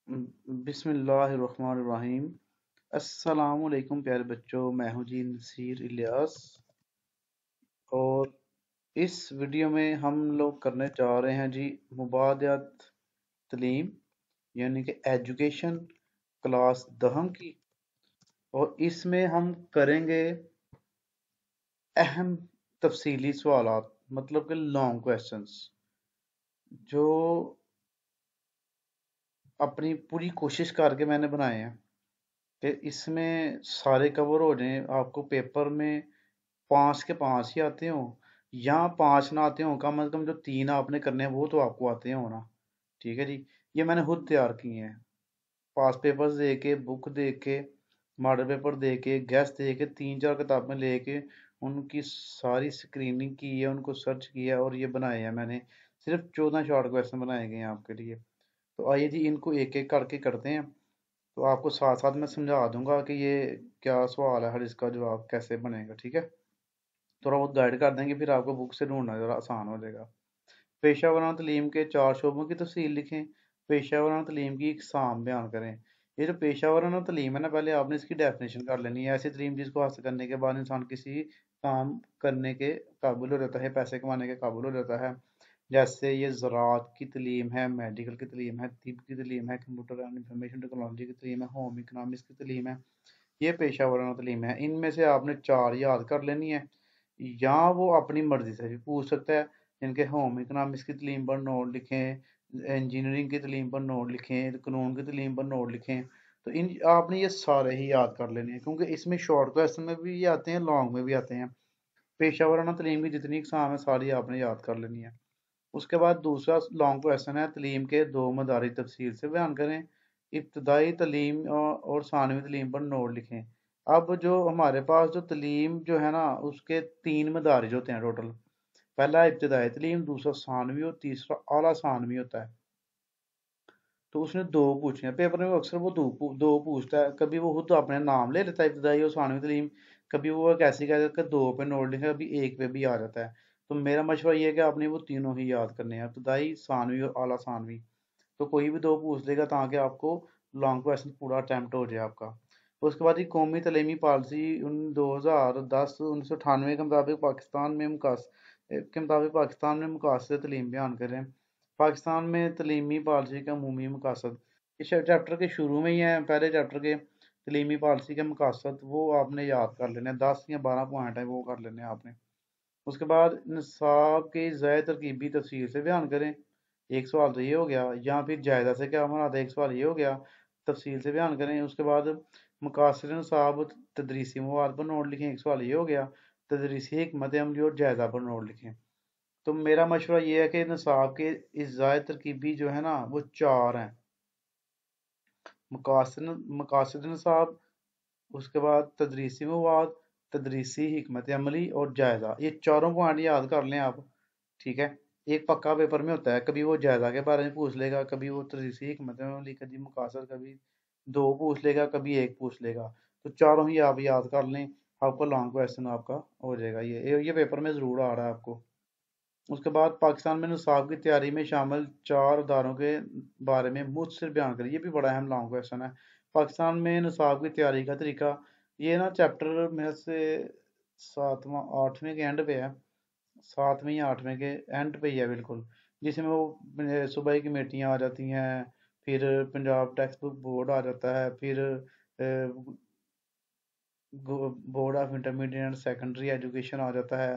بسم اللہ الرحمن الرحیم۔ السلام علیکم پیارے بچوں، میں ہوں جی نصیر الیاس، اور اس ویڈیو میں ہم لوگ کرنے جا رہے ہیں جی مبادیات تعلیم، یعنی کہ ایجوکیشن کلاس 10 کی، اور اس میں ہم کریں گے اہم تفصیلی سوالات، مطلب کہ لانگ کویسچنس، جو اپنی پوری کوشش کر کے میں نے بنائے ہیں کہ اس میں سارے کور ہو جائیں، آپ کو پیپر میں 5 کے 5 ہی آتے ہوں، یا 5 نہ آتے ہوں، کم از کم جو 3 آپ نے کرنے ہیں وہ تو آپ کو آتے ہوں نا۔ ٹھیک ہے جی، یہ میں نے خود تیار کیے ہیں، پاس پیپرز دے کے، بک دے کے، ماڈل پیپر دے کے، گیس دے کے، 3 4 کتابیں لے کے ان کی ساری اسکریننگ کی ہے، ان کو سرچ کیا اور یہ بنائے ہیں میں نے۔ صرف 14 شارٹ کویسچن بنائے گئے ہیں آپ کے لیے۔ تو آئیے جی ان کو ایک ایک کر کے کرتے ہیں، تو آپ کو ساتھ ساتھ میں سمجھا دوں گا کہ یہ کیا سوال ہے، ہر اس کا جواب کیسے بنے گا۔ ٹھیک ہے، تھوڑا بہت گائیڈ کر دیں گے، پھر آپ کو بک سے ڈھونڈنا ذرا آسان ہو جائے گا۔ پیشہ ورانہ تعلیم کے 4 شعبوں کی تفصیل لکھیں۔ پیشہ ورانہ تعلیم کی اقسام بیان کریں۔ یہ جو پیشہ ورانہ تعلیم ہے نا، پہلے آپ نے اس کی ڈیفینیشن کر لینی ہے۔ ایسی تعلیم جس کو حاصل کرنے کے بعد انسان کسی کام کرنے کے قابل ہو جاتا ہے، پیسے کمانے کے قابل ہو جاتا ہے، جیسے یہ زراعت کی تعلیم ہے، میڈیکل کی تعلیم ہے، طب کی تعلیم ہے، کمپیوٹر اینڈ انفارمیشن ٹیکنالوجی کی تعلیم ہے، ہوم اکنامکس کی تعلیم ہے۔ یہ پیشہ ورانہ تعلیم ہے۔ ان میں سے آپ نے 4 یاد کر لینی ہے، یا وہ اپنی مرضی سے بھی پوچھ سکتا ہے، جن کے ہوم اکنامکس کی تعلیم پر نوٹ لکھیں، انجینئرنگ کی تعلیم پر نوٹ لکھیں، قانون کی تعلیم پر نوٹ لکھیں۔ تو آپ نے یہ سارے ہی یاد کر لینے ہیں، کیونکہ اس میں شارٹ کویسچن میں بھی آتے ہیں، لانگ میں بھی آتے ہیں۔ پیشہ ورانہ تعلیم کی جتنی اقسام ہے ساری آپ نے یاد کر لینی ہے۔ اس کے بعد دوسرا لانگ کویسچن ہے، تعلیم کے 2 مداری تفصیل سے بیان کریں۔ ابتدائی تعلیم اور ثانوی تعلیم پر نوٹ لکھیں۔ اب جو ہمارے پاس جو تعلیم جو ہے نا، اس کے 3 مدارج ہوتے ہیں ٹوٹل۔ پہلا ابتدائی تعلیم، دوسرا ثانوی اور تیسرا اعلیٰ ثانوی ہوتا ہے۔ تو اس نے 2 پوچھے ہیں پیپر میں، اکثر وہ 2 پوچھتا ہے، کبھی وہ خود اپنے نام لے لیتا ہے ابتدائی اور ثانوی تعلیم، کبھی وہ ایک ایسی کہہ دیتا ہے کہ 2 پہ نوٹ لکھیں، کبھی 1 پہ بھی آ جاتا ہے۔ تو میرا مشورہ یہ ہے کہ آپ نے وہ تینوں ہی یاد کرنے ہیں، ابتدائی، ثانوی اور اعلیٰ ثانوی۔ تو کوئی بھی 2 پوچھ لے گا تاکہ آپ کو لانگ کویسچن پورا اٹیمپٹ ہو جائے آپ کا۔ اس کے بعد یہ قومی تعلیمی پالیسی 2010-1998 کے مطابق پاکستان میں مقاصد تعلیم بیان کریں۔ پاکستان میں تعلیمی پالیسی کا عمومی مقاصد، اس چیپٹر کے شروع میں ہی ہے، پہلے چیپٹر کے تعلیمی پالیسی کے مقاصد وہ آپ نے یاد کر لینے ہیں، 10 یا 12 پوائنٹ ہیں، وہ کر لینے ہیں آپ نے۔ اس کے بعد نصاب کی زائد ترکیبی تفصیل سے بیان کریں۔ ایک سوال تو یہ ہو گیا، یا پھر جائزہ سے کیا مراد ہے، ایک سوال یہ ہو گیا، تفصیل سے بیان کریں۔ اس کے بعد مقاصد نصاب تدریسی مواد پر نوٹ لکھیں، ایک سوال یہ ہو گیا، تدریسی حکمت عملی اور جائزہ پر نوٹ لکھیں۔ تو میرا مشورہ یہ ہے کہ نصاب کے اس زائد ترکیبی جو ہے نا وہ 4 ہیں، مقاصد نصاب، اس کے بعد تدریسی مواد، تدریسی حکمت عملی اور جائزہ، یہ چاروں پوائنٹ یاد کر لیں آپ۔ ٹھیک ہے، ایک پکا پیپر میں ہوتا ہے، کبھی وہ جائزہ کے بارے میں پوچھ لے گا، کبھی وہ تدریسی حکمت عملی، کبھی مقاصد، کبھی 2 پوچھ لے گا، کبھی 1 پوچھ لے گا۔ تو چاروں ہی آپ یاد کر لیں، آپ کو لانگ کویسچن آپ کا ہو جائے گا، یہ پیپر میں ضرور آ رہا ہے آپ کو۔ اس کے بعد پاکستان میں نصاب کی تیاری میں شامل 4 اداروں کے بارے میں مختصر بیان کریں، یہ بھی بڑا اہم لانگ کویسچن ہے۔ پاکستان میں نصاب کی تیاری کا طریقہ، یہ نا چیپٹر میرے سے 7واں 8ویں کے اینڈ پہ ہے، 7ویں یا 8ویں کے اینڈ پہ ہی ہے بالکل، جس میں وہ صوبائی کمیٹیاں آ جاتی ہیں، پھر پنجاب ٹیکسٹ بک بورڈ آ جاتا ہے، پھر board of intermediate and secondary education آ جاتا ہے،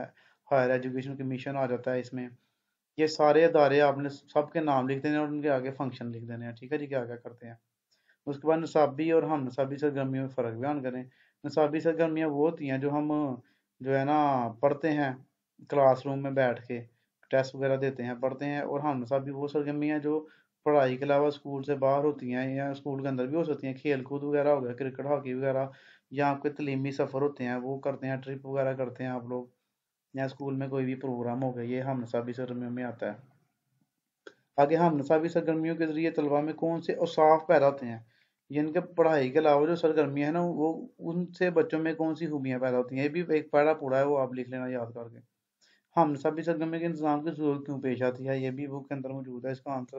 ہائر ایجوکیشن کمیشن آ جاتا ہے۔ اس میں یہ سارے ادارے آپ نے سب کے نام لکھ دینے ہیں اور ان کے آگے فنکشن لکھ دینے ہیں۔ ٹھیک ہے جی، کیا کیا کرتے ہیں۔ اس کے بعد نصابی اور ہم نصابی سرگرمیوں میں فرق بیان کریں۔ نصابی سرگرمیاں وہ ہوتی ہیں جو ہم جو ہے نا پڑھتے ہیں کلاس روم میں بیٹھ کے، ٹیسٹ وغیرہ دیتے ہیں، پڑھتے ہیں، اور ہم نصابی وہ سرگرمیاں جو پڑھائی کے علاوہ اسکول سے باہر ہوتی ہیں، یا اسکول کے اندر بھی ہو سکتی ہیں، کھیل کود وغیرہ ہو گیا، کرکٹ ہاکی وغیرہ، یا آپ کے تعلیمی سفر ہوتے ہیں وہ کرتے ہیں، ٹرپ وغیرہ کرتے ہیں آپ لوگ، یا اسکول میں کوئی بھی پروگرام ہو گیا، یہ ہم نصابی سرگرمیوں میں آتا ہے۔ آگے ہم نصابی سرگرمیوں کے ذریعے طلباء میں کون سے اوصاف پیدا ہوتے ہیں، جن کے پڑھائی کے علاوہ جو سرگرمیاں ہیں نا، وہ ان سے بچوں میں کون سی خوبیاں پیدا ہوتی ہیں، یہ بھی ایک پڑھا پورا ہے، وہ آپ لکھ لینا یاد کر کے۔ ہم نصابی سرگرمی کے انتظام کی ضرورت کیوں پیش آتی ہے، یہ بھی بک کے اندر موجود ہے اس کا آنسر۔